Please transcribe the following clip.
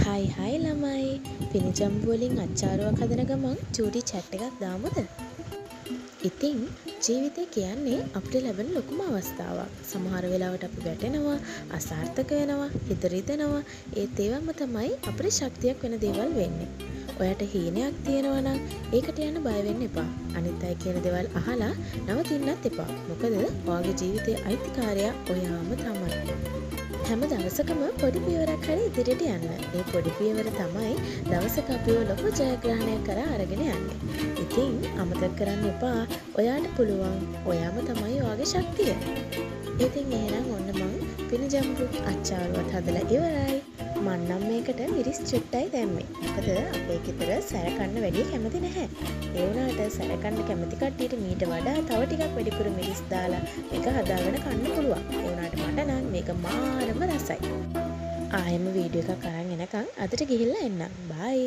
හයි ළමයි. පිනිජම්බු වලින් අච්චාරුවක් හදන ගමන් චූටි chat එකක් දාමුද? ඉතින් ජීවිතේ කියන්නේ අපිට ලැබෙන ලොකුම අවස්ථාවක්. සමහර වෙලාවට අපි වැටෙනවා, අසාර්ථක වෙනවා, හිත රිදෙනවා. ඒත් ඒවම තමයි අපිට ශක්තියක් වෙන දේවල් වෙන්නේ. ඔයාට හීනයක් තියෙනවා නම් ඒකට යන්න බය වෙන්න එපා. අනිත් අය කියන දේවල් අහලා නවතින්නත් එපා. මොකද ඔයාගේ ජීවිතේ අයිතිකාරයා ඔයාම තමයි. හැම දවසකම පොඩි පියවරක් හරි ඉදිරියට යන්න. ඒ පොඩි පියවර තමයි දවසක අපිව ලොකු ජයග්‍රහණයක් කරා අරගෙන යන්නේ. ඉතින් අමතක කරන්න එපා. ඔයාට පුළුවන්. ඔයාම තමයි ඔයාගේ ශක්තිය. ඉතින් එහෙනම් ඔන්න මං පිනිජම්බු අච්චාරුවත් හදලා ඉවරයි. මං නම් මේකට මිරිස් චුට්ටයි දැම්මේ. මොකද අපේ ගෙදර සැර කන්න වැඩි කැමති නැහැ. ඒ වුණාට සැර කන්න කැමති කට්ටියට මීට වඩා තව ටිකක් වැඩිපුර මිරිස් දාලා මේක හදාගෙන කන්න පුළුවන්. ඒ වුණාට මට නම් මේක මාරම රසයි. ආයෙම වීඩියෝ එකක් අරන් එනකන් අදට ගිහිල්ලා එන්නම්. බයි.